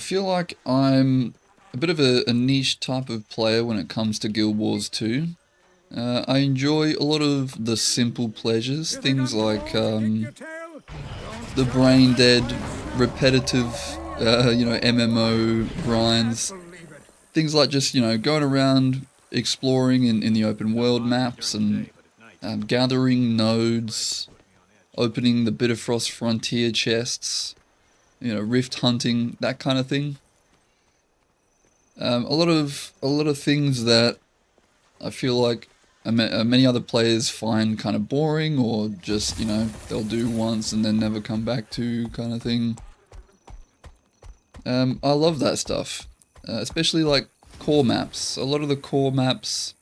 feel like I'm a bit of a niche type of player when it comes to Guild Wars 2. I enjoy a lot of the simple pleasures, If you things got like balls, kick your tail. Don't the show them brain how it's dead, done. repetitive, MMO Can't grinds. believe it. Things like just, going around exploring in the open world maps and gathering nodes, opening the Bitterfrost Frontier chests, rift hunting, that kind of thing. A lot of things that I feel like many other players find kind of boring, or just they'll do once and then never come back to, kind of thing. I love that stuff, especially like core maps. A lot of the core maps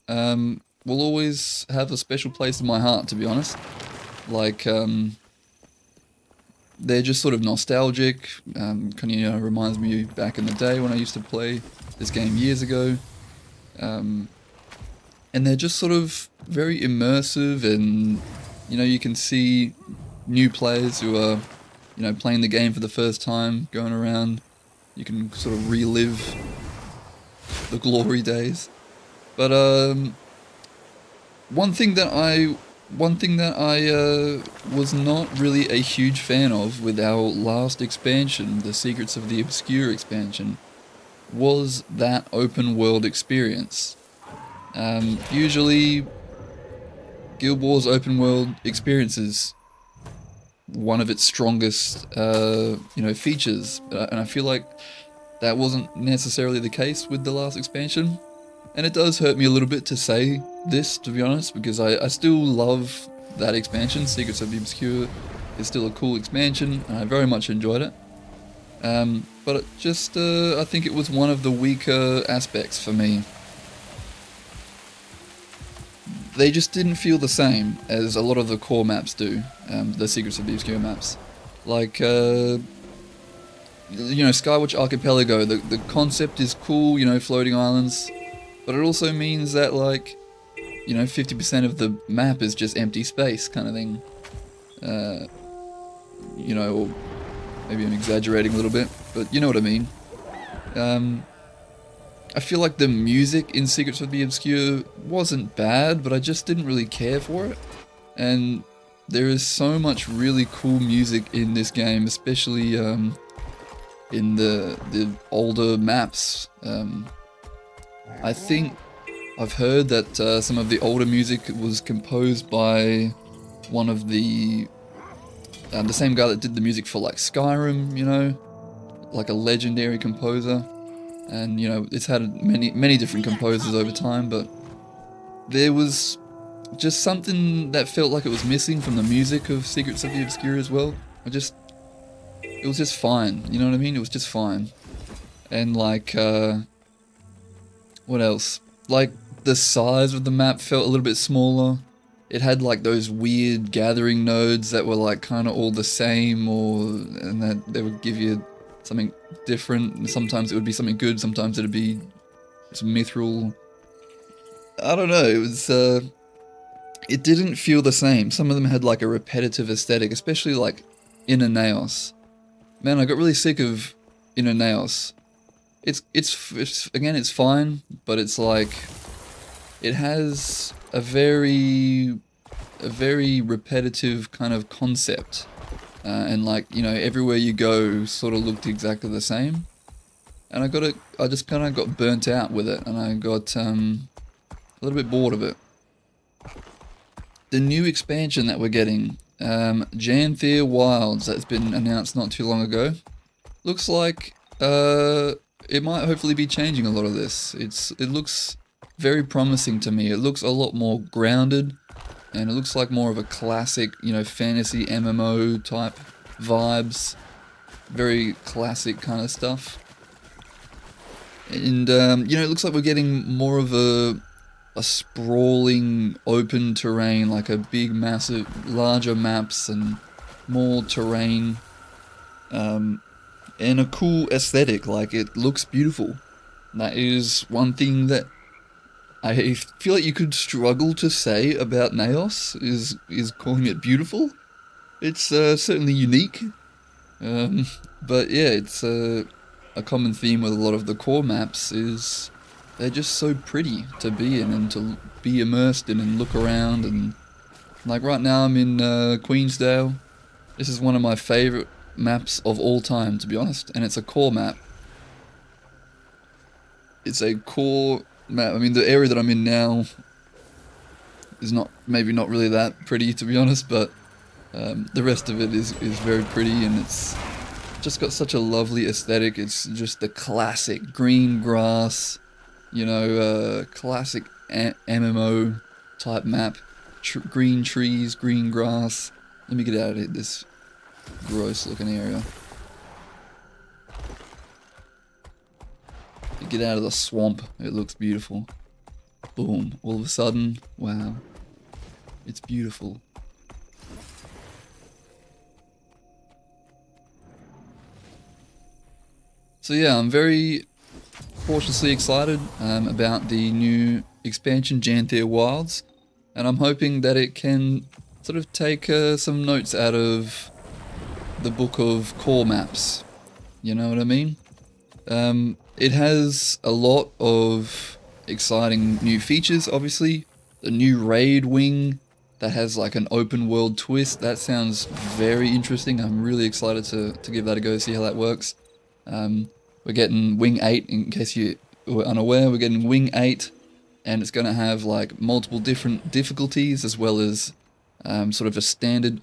will always have a special place in my heart, to be honest. Like they're just sort of nostalgic. Kind of reminds me back in the day when I used to play this game years ago. And they're just sort of very immersive, and you can see new players who are playing the game for the first time, going around. You can sort of relive the glory days. But one thing that I was not really a huge fan of with our last expansion, the Secrets of the Obscure expansion, was that open world experience. Usually, Guild Wars open world experiences one of its strongest, features, and I feel like that wasn't necessarily the case with the last expansion. And it does hurt me a little bit to say this, to be honest, because I still love that expansion. Secrets of the Obscure is still a cool expansion, and I very much enjoyed it. But it just, I think it was one of the weaker aspects for me. They just didn't feel the same as a lot of the core maps do, the Secrets of the Obscure maps. Like, Skywatch Archipelago, the concept is cool, floating islands, but it also means that, like, 50% of the map is just empty space, kind of thing. Or maybe I'm exaggerating a little bit, but you know what I mean. I feel like the music in Secrets of the Obscure wasn't bad, but I just didn't really care for it. And there is so much really cool music in this game, especially in the older maps. I think I've heard that some of the older music was composed by one of the same guy that did the music for like Skyrim, like a legendary composer. And it's had many different composers over time, but there was just something that felt like it was missing from the music of Secrets of the Obscure as well. It was just fine, you know what I mean? It was just fine. And like, what else? Like, the size of the map felt a little bit smaller. It had like those weird gathering nodes that were like kind of all the same, and that they would give you something different. And sometimes it would be something good, sometimes it'd be some mithril. I don't know, it didn't feel the same. Some of them had like a repetitive aesthetic, especially like Inner Naos. Man, I got really sick of Inner Naos. It's again, it's fine, but it's like it has a very repetitive kind of concept, and like everywhere you go sort of looked exactly the same, and I just kind of got burnt out with it, and I got a little bit bored of it. The new expansion that we're getting, Janthir Wilds, that's been announced not too long ago, looks like it might hopefully be changing a lot of this. It looks very promising to me. It looks a lot more grounded, and it looks like more of a classic, fantasy MMO type vibes. Very classic kind of stuff. And, it looks like we're getting more of a sprawling open terrain, like a big, massive, larger maps and more terrain. And a cool aesthetic, like it looks beautiful. That is one thing that I feel like you could struggle to say about Naos, is calling it beautiful. It's certainly unique, but yeah, a common theme with a lot of the core maps is they're just so pretty to be in and to be immersed in and look around. And like right now I'm in Queensdale. This is one of my favorite maps of all time, to be honest, and it's a core map. It's a core map. I mean, the area that I'm in now is maybe not really that pretty, to be honest, but the rest of it is very pretty, and it's just got such a lovely aesthetic. It's just the classic green grass, you know, classic MMO type map. Green trees, green grass. Let me get out of this gross looking area. Get out of the swamp. It looks beautiful. Boom. All of a sudden, wow. It's beautiful. So yeah, I'm very cautiously excited about the new expansion, Janthir Wilds, and I'm hoping that it can sort of take some notes out of the book of core maps. You know what I mean? It has a lot of exciting new features, obviously. The new raid wing that has like an open world twist, that sounds very interesting. I'm really excited to give that a go, see how that works. We're getting Wing 8, in case you were unaware, we're getting Wing 8, and it's going to have like multiple different difficulties, as well as sort of a standard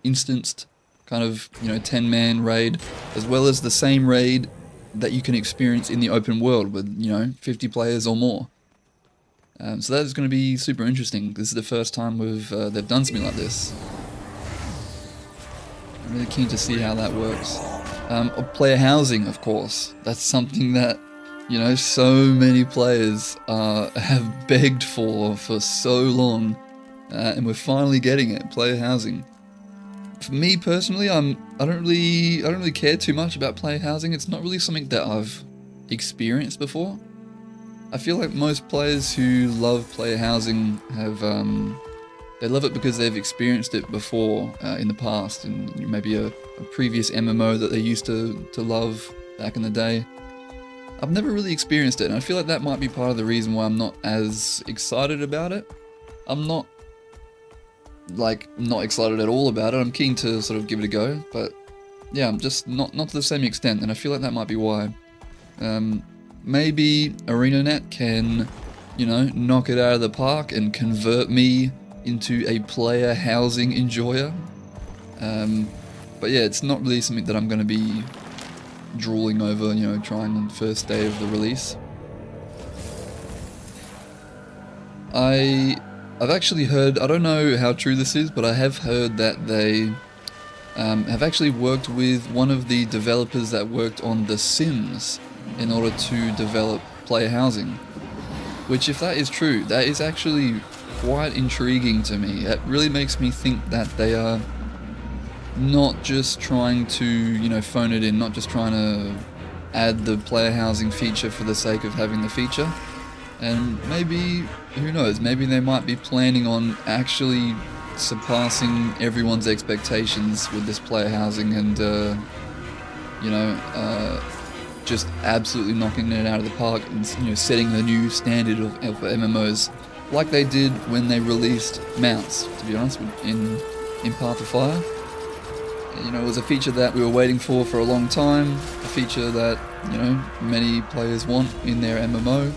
instanced kind of, you know, 10-man raid, as well as the same raid that you can experience in the open world with, you know, 50 players or more. So that is going to be super interesting. This is the first time they've done something like this. I'm really keen to see how that works. Player housing, of course. That's something that, you know, so many players have begged for so long, and we're finally getting it. Player housing. For me personally, I don't really care too much about player housing. It's not really something that I've experienced before. I feel like most players who love player housing have they love it because they've experienced it before in the past, and maybe a previous MMO that they used to love back in the day. I've never really experienced it, and I feel like that might be part of the reason why I'm not as excited about it. I'm not excited at all about it. I'm keen to sort of give it a go, but yeah, I'm just not to the same extent, and I feel like that might be why. Maybe ArenaNet can, you know, knock it out of the park and convert me into a player housing enjoyer. But yeah, it's not really something that I'm going to be drooling over, you know, trying on the first day of the release. I've actually heard, I don't know how true this is, but I have heard that they have actually worked with one of the developers that worked on The Sims in order to develop player housing. Which, if that is true, that is actually quite intriguing to me. It really makes me think that they are not just trying to, you know, phone it in, not just trying to add the player housing feature for the sake of having the feature. And maybe, who knows, maybe they might be planning on actually surpassing everyone's expectations with this player housing and, you know, just absolutely knocking it out of the park and, you know, setting the new standard of MMOs, like they did when they released mounts, to be honest, in Path of Fire. You know, it was a feature that we were waiting for a long time, a feature that, you know, many players want in their MMO,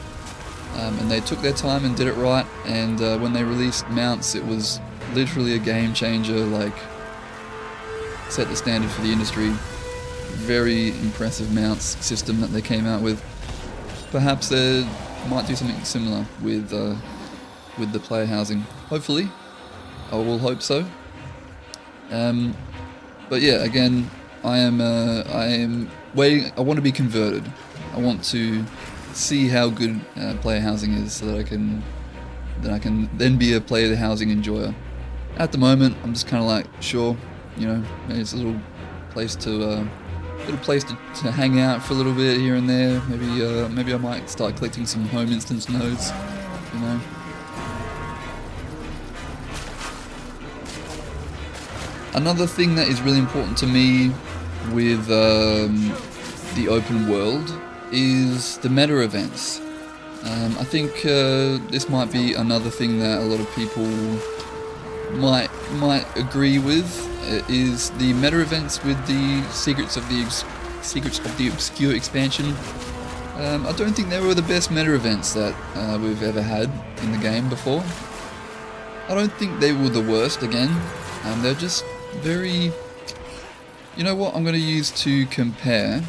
and they took their time and did it right, and when they released mounts, it was literally a game changer, like, set the standard for the industry. Very impressive mounts system that they came out with. Perhaps they might do something similar with the player housing. Hopefully, I will hope so. But yeah, again, I am waiting. I want to be converted. I want to see how good player housing is, so that I can then be a player housing enjoyer. At the moment, I'm just kind of like, sure, you know, maybe it's a little place to hang out for a little bit here and there. Maybe I might start collecting some home instance nodes, you know. Another thing that is really important to me with the open world is the meta events. I think this might be another thing that a lot of people might agree with, is the meta events with the Secrets of the Obscure expansion. I don't think they were the best meta events that we've ever had in the game before. I don't think they were the worst again. They're just very... You know what I'm going to use to compare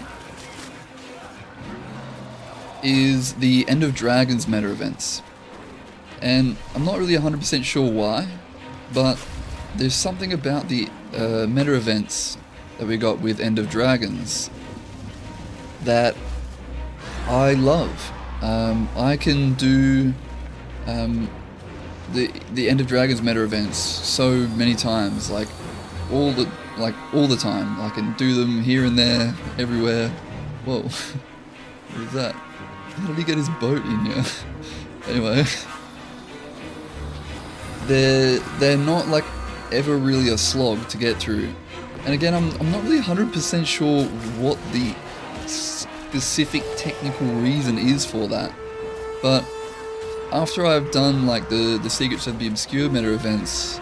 is the End of Dragons meta events. And I'm not really 100% sure why, but there's something about the meta events that we got with End of Dragons that I love. I can do the End of Dragons meta events so many times, like all the time. I can do them here and there, everywhere. Whoa, what is that? How did he get his boat in here? Anyway, they're not like ever really a slog to get through. And again, I'm not really 100% sure what the specific technical reason is for that. But after I've done like the Secrets of the Obscure meta events,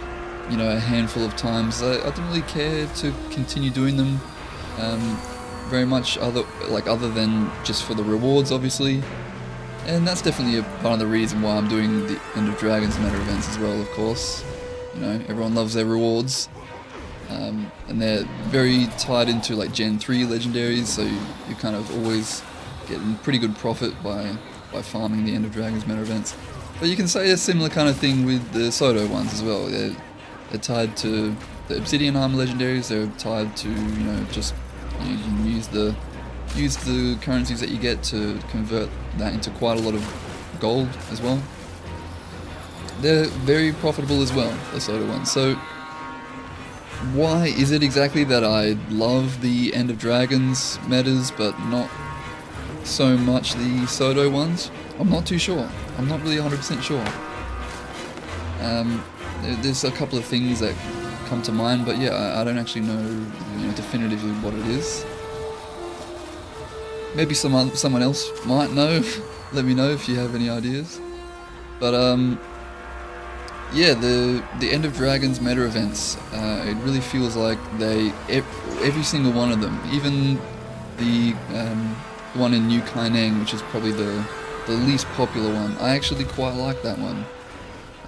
you know, a handful of times, I didn't really care to continue doing them very much, other than just for the rewards, obviously. And that's definitely a part of the reason why I'm doing the End of Dragons meta events as well, of course. You know, everyone loves their rewards. And they're very tied into like Gen 3 legendaries, so you kind of always getting pretty good profit by farming the End of Dragons meta events. But you can say a similar kind of thing with the Soto ones as well. They're tied to the Obsidian Armor legendaries. They're tied to, you know, just you can use the currencies that you get to convert that into quite a lot of gold as well. They're very profitable as well, the Soto ones. So why is it exactly that I love the End of Dragons metas but not so much the Soto ones? I'm not too sure. I'm not really 100% sure. There's a couple of things that come to mind, but yeah, I don't actually know, you know, definitively what it is. Maybe someone else might know. Let me know if you have any ideas. But yeah, the End of Dragons meta events, it really feels like every single one of them, even the one in New Kaineng, which is probably the least popular one, I actually quite like that one.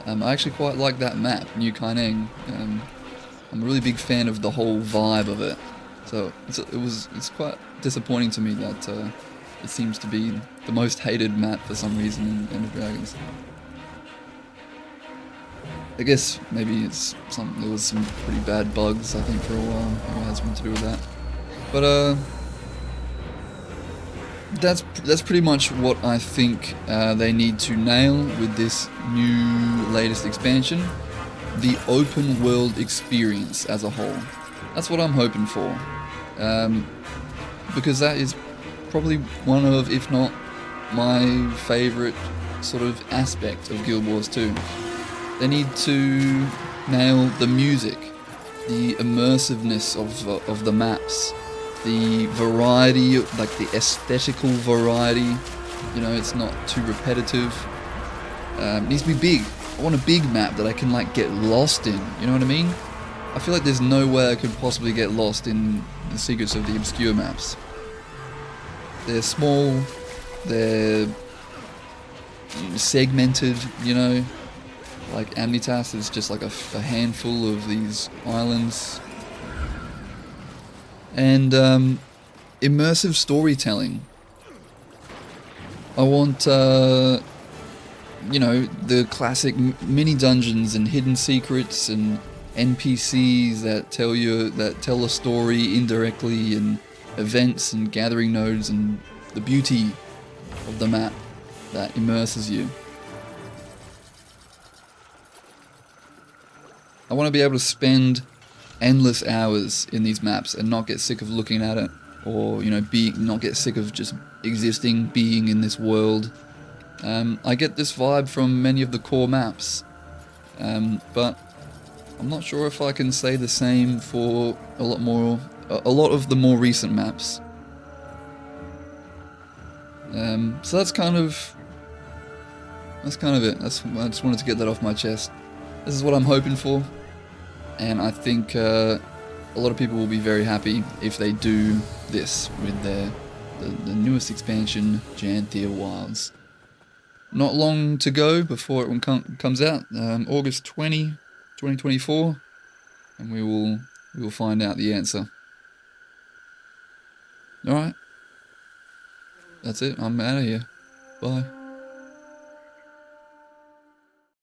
I actually quite like that map, New Kaineng. I'm a really big fan of the whole vibe of it. So it's quite disappointing to me that it seems to be the most hated map for some reason in End of Dragons. I guess maybe there was some pretty bad bugs, I think, for a while. Maybe it has something to do with that. But that's pretty much what I think they need to nail with this new latest expansion. The open world experience as a whole. That's what I'm hoping for. Because that is probably one of, if not my favourite sort of aspect of Guild Wars 2. They need to nail the music, the immersiveness of the maps, the variety, like the aesthetical variety. You know, it's not too repetitive. It needs to be big. I want a big map that I can like get lost in. You know what I mean? I feel like there's no way I could possibly get lost in the Secrets of the Obscure maps. They're small. They're segmented. You know. Like Amnitas is just like a handful of these islands. And immersive storytelling. I want, you know, the classic mini dungeons and hidden secrets and NPCs that tell a story indirectly, and events and gathering nodes and the beauty of the map that immerses you. I want to be able to spend endless hours in these maps and not get sick of looking at it, or, you know, not get sick of just existing, being in this world. I get this vibe from many of the core maps, but I'm not sure if I can say the same for a lot of the more recent maps. So that's kind of it. I just wanted to get that off my chest. This is what I'm hoping for, and I think a lot of people will be very happy if they do this with the newest expansion, Janthir Wilds. Not long to go before it comes out, August 2024, and we will find out the answer. All right, that's it. I'm out of here. Bye.